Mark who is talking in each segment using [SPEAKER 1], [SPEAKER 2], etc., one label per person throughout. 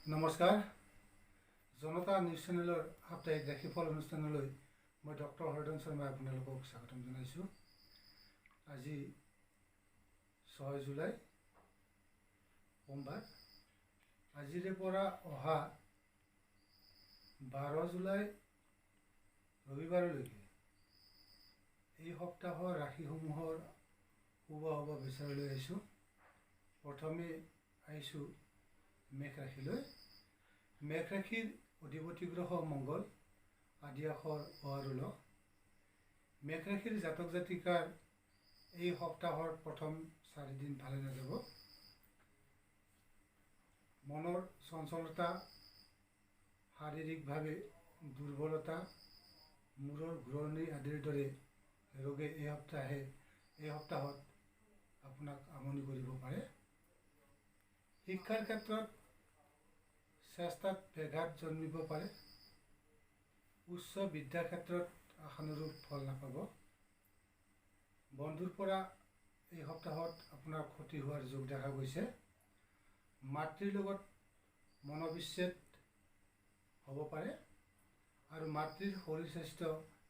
[SPEAKER 1] নমস্কাৰ জনতা নিউজ চেনেলৰ সাপ্তাহিক ৰাশিফল অনুষ্ঠানলৈ মই ডক্টৰ হৰদন শৰ্মাই আপোনালোকক স্বাগতম জনাইছোঁ। আজি 6 জুলাই সোমবাৰ। আজিৰে পৰা অহা 12 জুলাই ৰবিবাৰলৈকে এই সপ্তাহৰ ৰাশিসমূহৰ শুভ বিচাৰলৈ আহিছোঁ। প্ৰথমে আহিছোঁ মেঘ ৰাশিলৈ। মেঘ ৰাশিৰ অধিপতি গ্ৰহ মংগল, আদি আখৰ অ আৰু ল। মেঘ ৰাশিৰ জাতক জাতিকাৰ এই সপ্তাহৰ প্ৰথম 4 দিন ভালে নাযাব। মনৰ চঞ্চলতা, শাৰীৰিকভাৱে দুৰ্বলতা, মূৰৰ ঘূৰণি আদিৰ দৰে ৰোগে এই সপ্তাহত আপোনাক আমনি কৰিব পাৰে। শিক্ষাৰ ক্ষেত্ৰত চেষ্টাত ব্যাঘাত জন্মিব পাৰে। উচ্চ বিদ্যাৰ ক্ষেত্ৰত আশানুৰূপ ফল নাপাব। বন্ধুৰ পৰা এই সপ্তাহত আপোনাৰ ক্ষতি হোৱাৰ যোগ দেখা গৈছে। মাতৃৰ লগত মনোবিচ্ছেদ হ'ব পাৰে আৰু মাতৃৰ শৰীৰ স্বাস্থ্য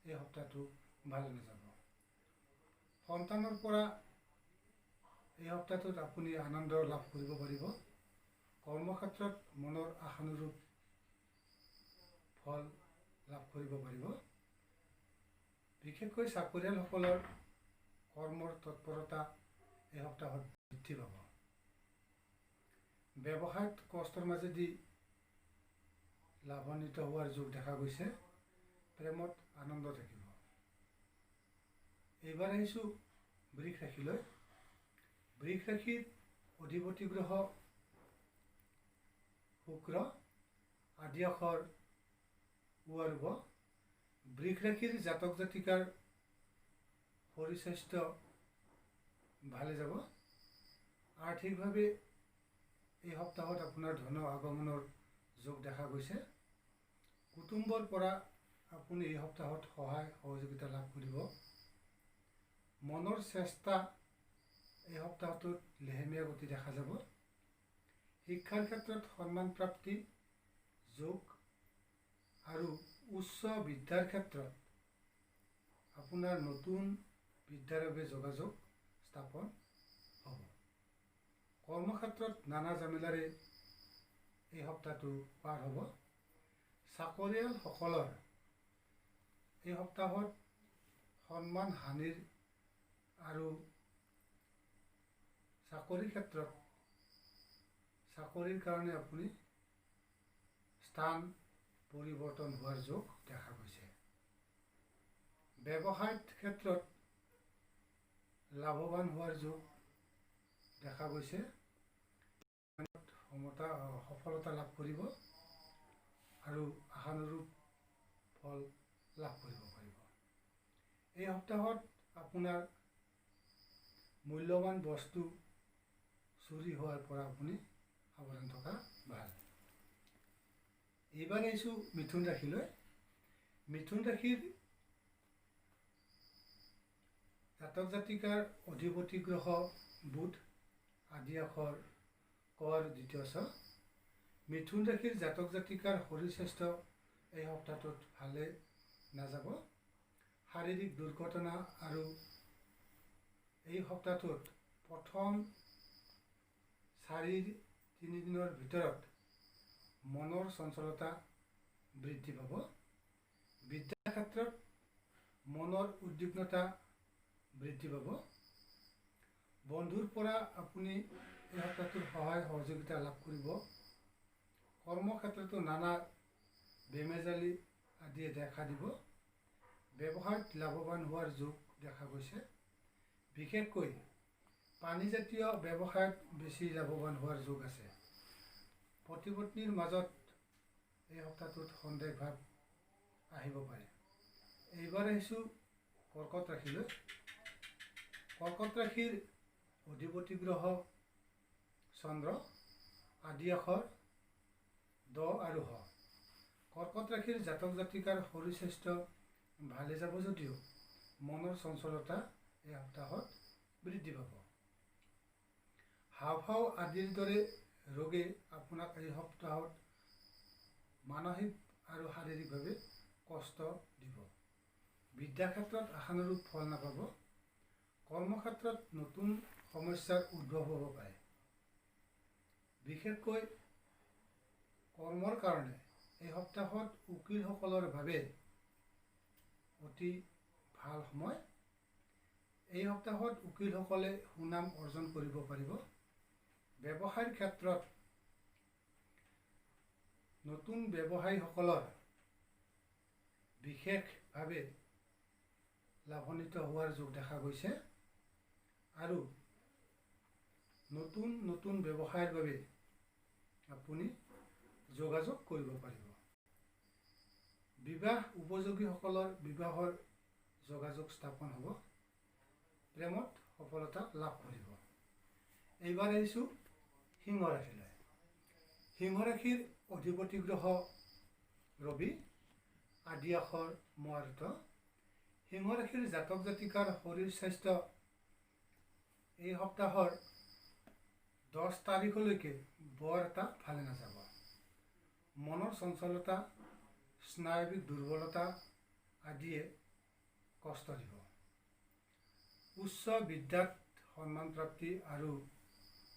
[SPEAKER 1] এই সপ্তাহটো ভালে নাযাব। সন্তানৰ পৰা এই সপ্তাহটোত আপুনি আনন্দ লাভ কৰিব পাৰিব। কৰ্মক্ষেত্ৰত মনৰ আশানুৰূপ ফল লাভ কৰিব পাৰিব। বিশেষকৈ চাকৰিয়ালসকলৰ কৰ্মৰ তৎপৰতা এই সপ্তাহত বৃদ্ধি পাব। ব্যৱসায়ত কষ্টৰ মাজেদি লাভান্বিত হোৱাৰ যোগ দেখা গৈছে। প্ৰেমত আনন্দ থাকিব। এইবাৰ আহিছোঁ বৃষ ৰাশিলৈ। বৃষ ৰাশিৰ অধিপতি গ্ৰহ শুক্ৰ, আদি আখৰ উ আৰু ব। বৃষ ৰাশিৰ জাতক জাতিকাৰ শৰীৰ স্বাস্থ্য ভালে যাব। আৰ্থিকভাৱে এই সপ্তাহত আপোনাৰ ধন আগমনৰ যোগ দেখা গৈছে। কুটুম্বৰ পৰা আপুনি এই সপ্তাহত সহায় সহযোগিতা লাভ কৰিব। মনৰ চেষ্টা এই সপ্তাহটোত লেহেমীয়া গতি দেখা যাব। শিক্ষাৰ ক্ষেত্ৰত সন্মান প্ৰাপ্তি যোগ আৰু উচ্চ বিদ্যাৰ ক্ষেত্ৰত আপোনাৰ নতুন বিদ্যাৰ বাবে যোগাযোগ স্থাপন হ'ব। কৰ্মক্ষেত্ৰত নানা জামেলাৰে এই সপ্তাহটো পাৰ হ'ব। চাকৰিয়ালসকলৰ এই সপ্তাহত সন্মান হানিৰ আৰু চাকৰিৰ কাৰণে আপুনি স্থান পৰিৱৰ্তন হোৱাৰ যোগ দেখা গৈছে। ব্যৱসায়িক ক্ষেত্ৰত লাভৱান হোৱাৰ যোগ দেখা গৈছে। সফলতা লাভ কৰিব আৰু আশানুৰূপ ফল লাভ কৰিব পাৰিব। এই সপ্তাহত আপোনাৰ মূল্যৱান বস্তু চুৰি হোৱাৰ পৰা আপুনি সাৱধান থকা ভাল। এইবাৰ আহিছোঁ মিথুন ৰাশিলৈ। মিথুন ৰাশিৰ জাতক জাতিকাৰ অধিপতি গ্ৰহ বুধ, আদি আখৰ ক আৰু দ্বিতীয় ছ। মিথুন ৰাশিৰ জাতক জাতিকাৰ শৰীৰ স্বাস্থ্য এই সপ্তাহটোত ভালে নাযাব। শাৰীৰিক দুৰ্ঘটনা আৰু এই সপ্তাহটোত প্ৰথম 4-3 দিনৰ ভিতৰত মনৰ চঞ্চলতা বৃদ্ধি পাব। বিদ্যাৰ ক্ষেত্ৰত মনৰ উদ্বিগ্নতা বৃদ্ধি পাব। বন্ধুৰ পৰা আপুনি এই সপ্তাহটোত সহায় সহযোগিতা লাভ কৰিব। কৰ্মক্ষেত্ৰতো নানা বেমেজালি আদিয়ে দেখা দিব। ব্যৱসায়ত লাভৱান হোৱাৰ যোগ দেখা গৈছে। বিশেষকৈ পানীজাতীয় ব্যৱসায়ত বেছি লাভৱান হোৱাৰ যোগ আছে। পতি পত্নীৰ মাজত এই সপ্তাহটোত সন্দেহ ভাৱ আহিব পাৰে। এইবাৰ আহিছোঁ কৰ্কট ৰাশিলৈ। কৰ্কট ৰাশিৰ অধিপতি গ্ৰহ চন্দ্ৰ, আদি আখৰ দ আৰু হ। কৰ্কট ৰাশিৰ জাতক জাতিকাৰ শৰীৰ স্বাস্থ্য ভালে যাব যদিও মনৰ চঞ্চলতা এই সপ্তাহত বৃদ্ধি পাব। হাওঁফাওঁ আদিৰ দৰে ৰোগে আপোনাক এই সপ্তাহত মানসিক আৰু শাৰীৰিকভাৱে কষ্ট দিব। বিদ্যাৰ ক্ষেত্ৰত আশানুৰূপ ফল নাপাব। কৰ্মক্ষেত্ৰত নতুন সমস্যাৰ উদ্ভৱ হ'ব পাৰে। বিশেষকৈ কৰ্মৰ কাৰণে এই সপ্তাহত উকিলসকলৰ বাবে অতি ভাল সময়। এই সপ্তাহত উকিলসকলে সুনাম অৰ্জন কৰিব পাৰিব। ব্যৱসায়ৰ ক্ষেত্ৰত নতুন ব্যৱসায়ীসকলৰ বিশেষভাৱে লাভান্বিত হোৱাৰ যোগ দেখা গৈছে আৰু নতুন নতুন ব্যৱসায়ৰ বাবে আপুনি যোগাযোগ কৰিব পাৰিব। বিবাহ উপযোগীসকলৰ বিবাহৰ যোগাযোগ স্থাপন হ'ব। প্ৰেমত সফলতা লাভ কৰিব। এইবাৰ আহিছোঁ সিংহ ৰাশিলৈ। সিংহ ৰাশিৰ অধিপতি গ্ৰহ ৰবি, আদি আখৰ ম। সিংহ ৰাশিৰ জাতক জাতিকাৰ শৰীৰ স্বাস্থ্য এই সপ্তাহৰ 10 তাৰিখলৈকে বৰ এটা ভালে নাযাব। মনৰ চঞ্চলতা, স্নায়ৱিক দুৰ্বলতা আদিয়ে কষ্ট দিব। উচ্চ বিদ্যাত সন্মান প্ৰাপ্তি আৰু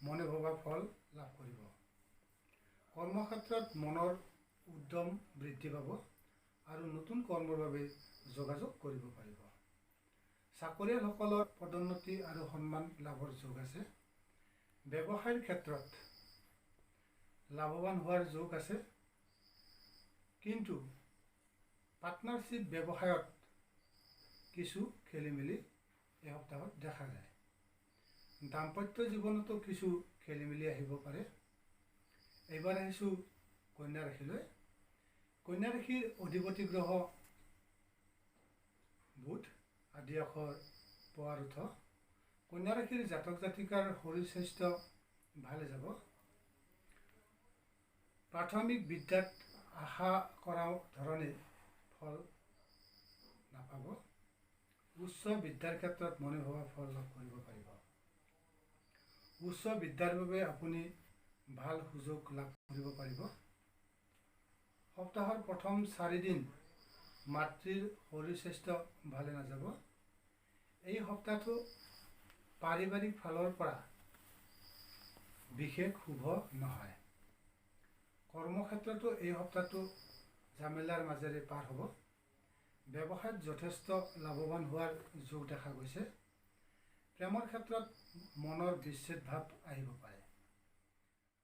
[SPEAKER 1] মনে ভবা ফল লাভ কৰিব। কৰ্মক্ষেত্ৰত মনৰ উদ্যম বৃদ্ধি পাব আৰু নতুন কৰ্মৰ বাবে যোগাযোগ কৰিব পাৰিব। চাকৰিয়ালসকলৰ পদোন্নতি আৰু সন্মান লাভৰ যোগ আছে। ব্যৱসায়ৰ ক্ষেত্ৰত লাভৱান হোৱাৰ যোগ আছে, কিন্তু পাৰ্টনাৰশ্বিপ ব্যৱসায়ত কিছু খেলিমেলি এই সপ্তাহত দেখা যায়। দাম্পত্য জীৱনতো কিছু খেলিমেলি আহিব পাৰে। এইবাৰ আহিছোঁ কন্যা ৰাশিলৈ। কন্যা ৰাশিৰ অধিপতি গ্ৰহ বুধ, আদি আখৰ প আৰু ঠ। কন্যা ৰাশিৰ জাতক জাতিকাৰ শৰীৰ স্বাস্থ্য ভালে যাব। প্ৰাথমিক বিদ্যাত আশা কৰা ধৰণে ফল নাপাব। উচ্চ বিদ্যাৰ ক্ষেত্ৰত মনে ভবা ফল লাভ কৰিব পাৰিব। উচ্চ বিদ্যাৰ বাবে আপুনি ভাল সুযোগ লাভ কৰিব পাৰিব। সপ্তাহৰ প্ৰথম 4 দিন মাতৃৰ শৰীৰ স্বাস্থ্য ভালে নাযাব। এই সপ্তাহটো পাৰিবাৰিক ফালৰ পৰা বিশেষ শুভ নহয়। কৰ্মক্ষেত্ৰতো এই সপ্তাহটো ঝামেলাৰ মাজেৰে পাৰ হ'ব। ব্যৱসায়ত যথেষ্ট লাভৱান হোৱাৰ যোগ দেখা গৈছে। প্ৰেমৰ ক্ষেত্ৰত মনৰ বিচ্ছেদ ভাৱ আহিব পাৰে।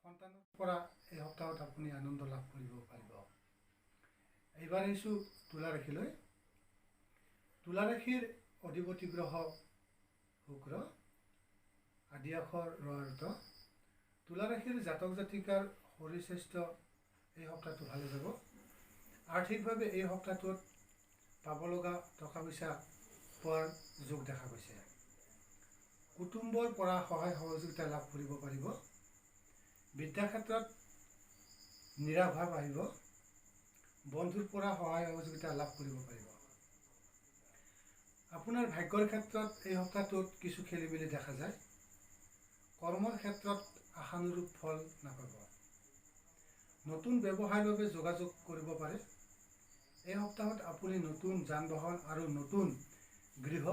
[SPEAKER 1] সন্তানৰ পৰা এই সপ্তাহত আপুনি আনন্দ লাভ কৰিব পাৰিব। এইবাৰ আহিছোঁ তুলা ৰাশিলৈ। তুলা ৰাশিৰ অধিপতি গ্ৰহ শুক্ৰ, আদি আখৰ ৰ আৰু ত। তুলা ৰাশিৰ জাতক জাতিকাৰ শৰীৰ স্বাস্থ্য এই সপ্তাহটো ভালে যাব। আৰ্থিকভাৱে এই সপ্তাহটোত পাব লগা টকা পইচা পোৱাৰ যোগ দেখা গৈছে। কুটুম্বৰ পৰা সহায় সহযোগিতা লাভ কৰিব পাৰিব। বিদ্যাৰ ক্ষেত্ৰত নিৰাভাৱ আহিব। বন্ধুৰ পৰা সহায় সহযোগিতা লাভ কৰিব পাৰিব। আপোনাৰ ভাগ্যৰ ক্ষেত্ৰত এই সপ্তাহটোত কিছু খেলিমেলি দেখা যায়। কৰ্মৰ ক্ষেত্ৰত আশানুৰূপ ফল নাপাব। নতুন ব্যৱসায়ৰ বাবে যোগাযোগ কৰিব পাৰে। এই সপ্তাহত আপুনি নতুন যান বাহন আৰু নতুন গৃহ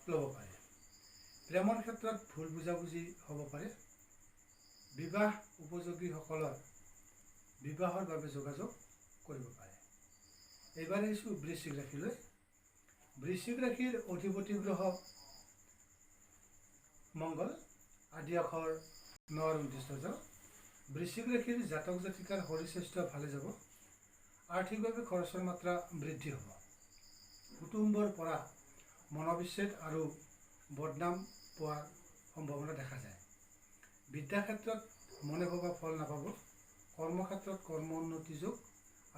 [SPEAKER 1] ল'ব পাৰে। প্ৰেমৰ ক্ষেত্ৰত ভুল বুজাবুজি হ'ব পাৰে। বিবাহ উপযোগীসকলৰ বিবাহৰ বাবে যোগাযোগ কৰিব পাৰে। এইবাৰ আহিছোঁ বৃশ্চিক ৰাশিলৈ। বৃশ্চিক ৰাশিৰ অধিপতি গ্ৰহ মংগল, আদি আখৰ ন আৰু 29। বৃশ্চিক ৰাশিৰ জাতক জাতিকাৰ শৰীৰ স্বাস্থ্য ভালে যাব। আৰ্থিকভাৱে খৰচৰ মাত্ৰা বৃদ্ধি হ'ব। কুটুম্বৰ পৰা মনোবিচ্ছেদ আৰু বদনাম পোৱাৰ সম্ভাৱনা দেখা যায়। বিদ্যাৰ ক্ষেত্ৰত মনে ভবা ফল নাপাব। কৰ্মক্ষেত্ৰত কৰ্ম উন্নতি যোগ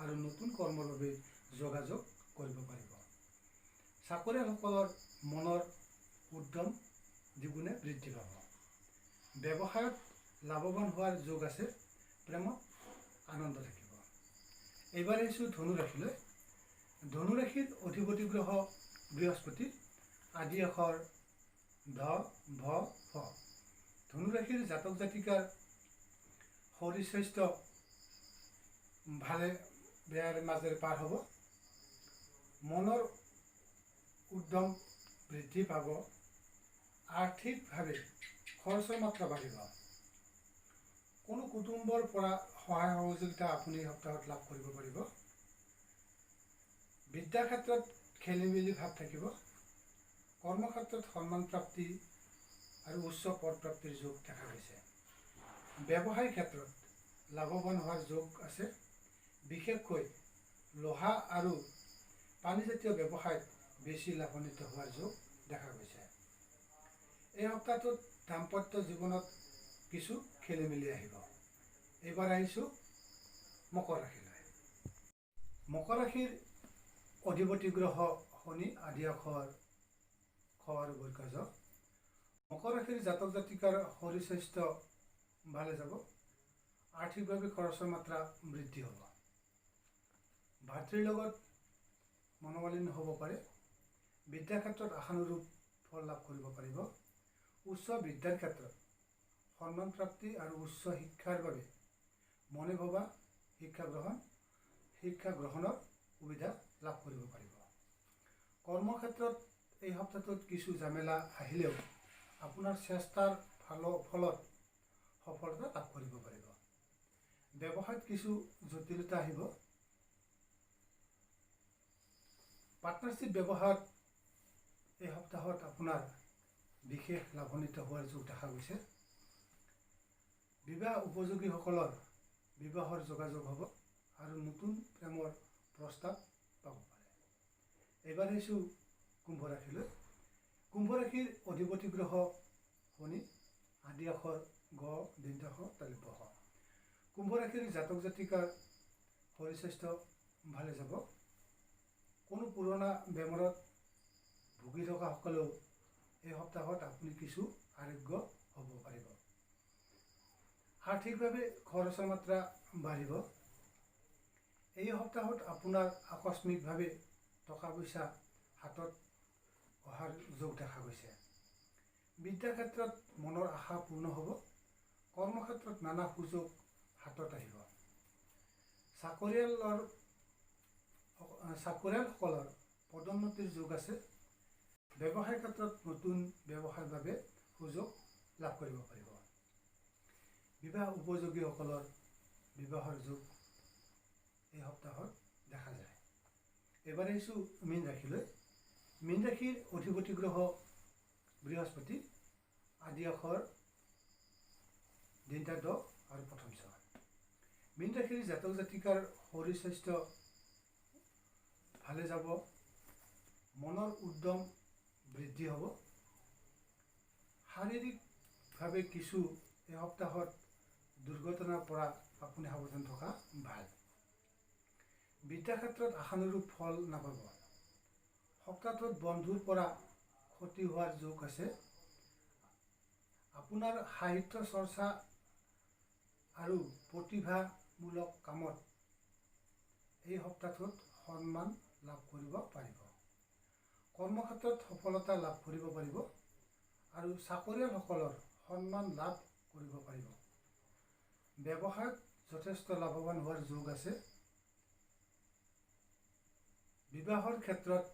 [SPEAKER 1] আৰু নতুন কৰ্মৰ বাবে যোগাযোগ কৰিব পাৰিব। চাকৰিয়ালসকলৰ মনৰ উদ্যম দ্বিগুণে বৃদ্ধি পাব। ব্যৱসায়ত লাভৱান হোৱাৰ যোগ আছে। প্ৰেমত আনন্দ থাকিব। এইবাৰ আহিছোঁ ধনু ৰাশিলৈ। ধনু ৰাশিৰ অধিপতি গ্ৰহ বৃহস্পতি, আদি আখৰ ধ, ভ, ফ। ধনু ৰাশিৰ জাতক জাতিকাৰ শৰীৰ স্বাস্থ্য ভালে বেয়াৰ মাজেৰে পাৰ হ'ব। মনৰ উদ্যম বৃদ্ধি পাব। আৰ্থিকভাৱে খৰচৰ মাত্ৰা বাঢ়িব। কোনো কুটুম্বৰ পৰা সহায় সহযোগিতা আপুনি এই সপ্তাহত লাভ কৰিব পাৰিব। বিদ্যাৰ ক্ষেত্ৰত খেলিমেলি ভাৱ থাকিব। কৰ্মক্ষেত্ৰত সন্মান প্ৰাপ্তি আৰু উচ্চ পদ প্ৰাপ্তিৰ যোগ দেখা গৈছে। ব্যৱসায়িক ক্ষেত্ৰত লাভৱান হোৱাৰ যোগ আছে। বিশেষকৈ লোহা আৰু পানীজাতীয় ব্যৱসায়ত বেছি লাভান্বিত হোৱাৰ যোগ দেখা গৈছে। এই সপ্তাহটোত দাম্পত্য জীৱনত কিছু খেলিমেলি আহিব। এইবাৰ আহিছোঁ মকৰ ৰাশিলৈ। মকৰ ৰাশিৰ অধিপতি গ্ৰহ শনি, আদি আখৰ খ আৰু বৰ্গজ। মকৰ ৰাশিৰ জাতক জাতিকাৰ শৰীৰ স্বাস্থ্য ভালে যাব। আৰ্থিকভাৱে খৰচৰ মাত্ৰা বৃদ্ধি হ'ব। ভাতৃৰ লগত মনোমালিন্য হ'ব পাৰে। বিদ্যাৰ ক্ষেত্ৰত আশানুৰূপ ফল লাভ কৰিব পাৰিব। উচ্চ বিদ্যাৰ ক্ষেত্ৰত সন্মান প্ৰাপ্তি আৰু উচ্চ শিক্ষাৰ বাবে মনে ভবা শিক্ষা গ্ৰহণৰ সুবিধা লাভ কৰিব পাৰিব। কৰ্মক্ষেত্ৰত এই সপ্তাহটোত কিছু ঝামেলা আহিলেও আপোনাৰ চেষ্টাৰ ফলত সফলতা লাভ কৰিব পাৰিব। ব্যৱসায়ত কিছু জটিলতা আহিব। পাৰ্টনাৰশ্বিপ ব্যৱসায়ত এই সপ্তাহত আপোনাৰ বিশেষ লাভান্বিত হোৱাৰ যোগ দেখা গৈছে। বিবাহ উপযোগীসকলৰ বিবাহৰ যোগাযোগ হ'ব আৰু নতুন প্ৰেমৰ প্ৰস্তাৱ পাব পাৰে। এইবাৰ আহিছোঁ কুম্ভ ৰাশিলৈ। কুম্ভ ৰাশিৰ অধিপতি গ্ৰহ শনি, আদি আখৰ গ, দীৰ্ঘ তালিব হ। কুম্ভ ৰাশিৰ জাতক জাতিকাৰ শৰীৰ স্বাস্থ্য ভালে যাব। কোনো পুৰণা বেমাৰত ভুগি থকাসকলেও এই সপ্তাহত আপুনি কিছু আৰোগ্য হ'ব পাৰিব। আৰ্থিকভাৱে খৰচৰ মাত্ৰা বাঢ়িব। এই সপ্তাহত আপোনাৰ আকস্মিকভাৱে টকা পইচা হাতত অহাৰ যোগ দেখা গৈছে। বিদ্যাৰ ক্ষেত্ৰত মনৰ আশা পূৰ্ণ হ'ব। কৰ্মক্ষেত্ৰত নানা সুযোগ হাতত আহিব। চাকৰিয়ালসকলৰ পদোন্নতিৰ যোগ আছে। ব্যৱসায়িক ক্ষেত্ৰত নতুন ব্যৱসায়ৰ বাবে সুযোগ লাভ কৰিব পাৰিব। বিবাহ উপযোগীসকলৰ বিবাহৰ যোগ এই সপ্তাহত দেখা যায়। এইবাৰ আহিছোঁ মীন ৰাশিলৈ। মীন ৰাশিৰ অধিপতি গ্ৰহ বৃহস্পতি, আদি আখৰ দীৰ্ঘ দ আৰু প্ৰথম ছ। মীন ৰাশিৰ জাতক জাতিকাৰ শৰীৰ স্বাস্থ্য ভালে যাব। মনৰ উদ্যম বৃদ্ধি হ'ব। শাৰীৰিকভাৱে কিছু এই সপ্তাহত দুৰ্ঘটনাৰ পৰা আপুনি সাৱধান থকা ভাল। বিদ্যাৰ ক্ষেত্ৰত আশানুৰূপ ফল নাপাব। সপ্তাহটোত বন্ধুৰ পৰা ক্ষতি হোৱাৰ যোগ আছে। আপোনাৰ সাহিত্য চৰ্চা আৰু প্ৰতিভামূলক কামত এই সপ্তাহটোত সন্মান লাভ কৰিব পাৰিব। কৰ্মক্ষেত্ৰত সফলতা লাভ কৰিব পাৰিব আৰু চাকৰিয়ালসকলৰ সন্মান লাভ কৰিব পাৰিব। ব্যৱসায়ত যথেষ্ট লাভৱান হোৱাৰ যোগ আছে। বিবাহৰ ক্ষেত্ৰত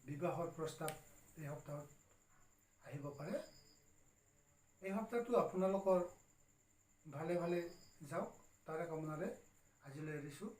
[SPEAKER 1] বিবাহৰ প্ৰস্তাৱ এই সপ্তাহত আহিব পাৰে। এই সপ্তাহটো আপোনালোকৰ ভালে যাওক তাৰে কামনাৰে আজিলৈ এৰিছোঁ।